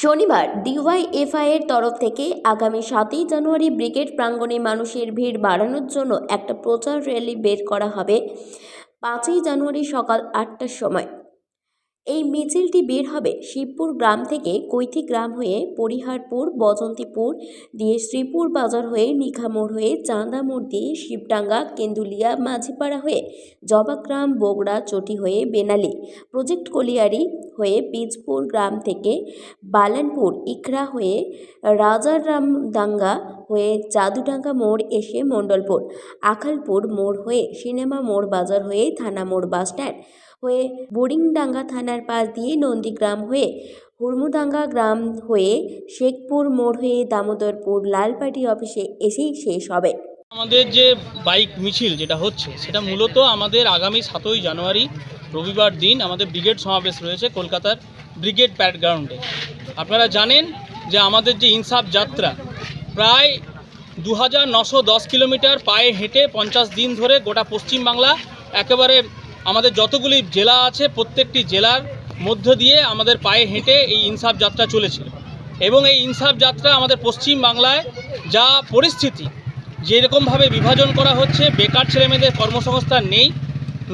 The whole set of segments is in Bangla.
শনিবার ডিওয়াইএফআই এর তরফ থেকে আগামী 7ই জানুয়ারি ব্রিগেড প্রাঙ্গণে মানুষের ভিড় বাড়ানোর জন্য একটা প্রচার র্যালি বের করা হবে 5ই জানুয়ারি সকাল 8টার সময়। এই মিছিলটি বের হবে শিবপুর গ্রাম থেকে কৈথি গ্রাম হয়ে পরিহারপুর বজন্তীপুর দিয়ে শ্রীপুর বাজার হয়ে নিখামোড় হয়ে চাঁদা মোড় দিয়ে শিবডাঙ্গা কেন্দুলিয়া মাঝিপাড়া হয়ে জবাগ্রাম বগড়া চটি হয়ে বেনালি প্রজেক্ট কলিয়ারি হয়ে বীজপুর গ্রাম থেকে বালানপুর ইকরা হয়ে রাজারামডাঙ্গা হয়ে জাদুডাঙ্গা মোড় এসে মণ্ডলপুর আখালপুর মোড় হয়ে সিনেমা মোড় বাজার হয়ে থানা মোড় বাসস্ট্যান্ড হয়ে বুড়িংডাঙ্গা থানার পাশ দিয়ে নন্দীগ্রাম হয়ে হুড়মুডাঙ্গা গ্রাম হয়ে শেখপুর মোড় হয়ে দামোদরপুর লালপাটি অফিসে এসেই শেষ হবে। আমাদের যে বাইক মিছিল যেটা হচ্ছে সেটা মূলত আমাদের আগামী 7ই জানুয়ারি রবিবার দিন আমাদের ব্রিগেড সমাবেশ রয়েছে কলকাতার ব্রিগেড প্যারেড গ্রাউন্ডে। আপনারা জানেন যে আমাদের যে ইনসাফ যাত্রা প্রায় 2910 কিলোমিটার পায়ে হেঁটে 50 দিন ধরে গোটা পশ্চিমবাংলা একেবারে আমাদের যতগুলি জেলা আছে প্রত্যেকটি জেলার মধ্য দিয়ে আমাদের পায়ে হেঁটে এই ইনসাফ যাত্রা চলেছিল এবং এই ইনসাফ যাত্রা আমাদের পশ্চিমবাংলায় যা পরিস্থিতি যেরকমভাবে বিভাজন করা হচ্ছে, বেকার ছেলেমেয়েদের কর্মসংস্থান নেই,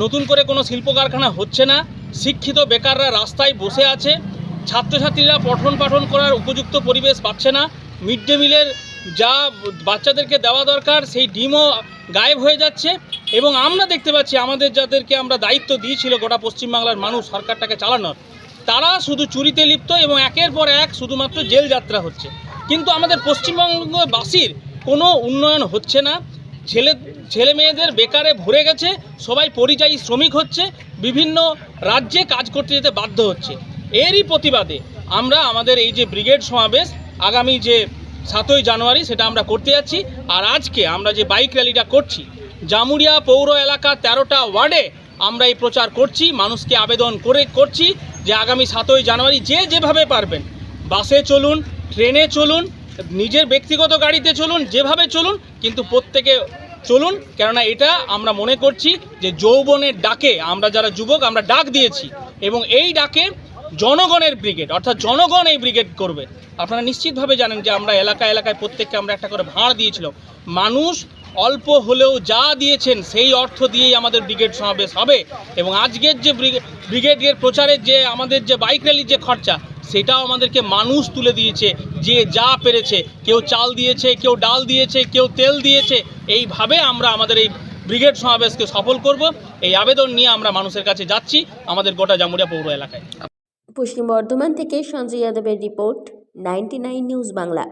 নতুন করে কোনো শিল্প কারখানা হচ্ছে না, শিক্ষিত বেকাররা রাস্তায় বসে আছে, ছাত্রছাত্রীরা পঠন পাঠন করার উপযুক্ত পরিবেশ পাচ্ছে না, মিড ডে মিলের যা বাচ্চাদেরকে দেওয়া দরকার সেই ডিমও গায়েব হয়ে যাচ্ছে এবং আমরা দেখতে পাচ্ছি আমাদের যাদেরকে আমরা দায়িত্ব দিয়েছিল গোটা পশ্চিমবাংলার মানুষ সরকারটাকে চালানোর, তারা শুধু চুরিতে লিপ্ত এবং একের পর এক শুধুমাত্র জেল যাত্রা হচ্ছে। কিন্তু আমাদের পশ্চিমবঙ্গবাসীর কোনো উন্নয়ন হচ্ছে না, ছেলে মেয়েদের বেকারে ভরে গেছে, সবাই পরিযায়ী শ্রমিক হচ্ছে, বিভিন্ন রাজ্যে কাজ করতে যেতে বাধ্য হচ্ছে। এরই প্রতিবাদে আমরা আমাদের এই যে ব্রিগেড সমাবেশ আগামী যে 7ই জানুয়ারি সেটা আমরা করতে যাচ্ছি। আর আজকে আমরা যে বাইক র্যালিটা করছি জামুরিয়া পৌর এলাকা 13টা ওয়ার্ডে আমরা এই প্রচার করছি, মানুষকে আবেদন করছি যে আগামী 7ই জানুয়ারি যে যেভাবে পারবেন বাসে চলুন, ট্রেনে চলুন, নিজের ব্যক্তিগত গাড়িতে চলুন, যেভাবে চলুন কিন্তু প্রত্যেকে চলুন, কেননা এটা আমরা মনে করছি যে যৌবনের ডাকে আমরা যারা যুবক আমরা ডাক দিয়েছি এবং এই ডাকে জনগণের ব্রিগেড অর্থাৎ জনগণ এই ব্রিগেড করবে। আপনারা নিশ্চিতভাবে জানেন যে আমরা এলাকায় প্রত্যেককে আমরা একটা করে ভাড় দিয়েছিলাম, মানুষ অল্প হলেও যা দিয়েছেন সেই অর্থ দিয়েই আমাদের ব্রিগেড সমাবেশ হবে এবং আজকের যে ব্রিগেডের প্রচারের যে আমাদের যে বাইক র্যালির যে খরচা সেটাও আমাদেরকে মানুষ তুলে দিয়েছে, যে যা পেরেছে, কেউ চাল দিয়েছে, কেউ ডাল দিয়েছে, কেউ তেল দিয়েছে, এইভাবে আমরা আমাদের এই ব্রিগেড সমাবেশকে সফল করব। এই আবেদন নিয়ে আমরা মানুষের কাছে যাচ্ছি আমাদের গোটা জামুরিয়া পৌর এলাকায়। পশ্চিম বর্ধমান থেকে সঞ্জয় যাদবের রিপোর্ট, 99 নিউজ বাংলা।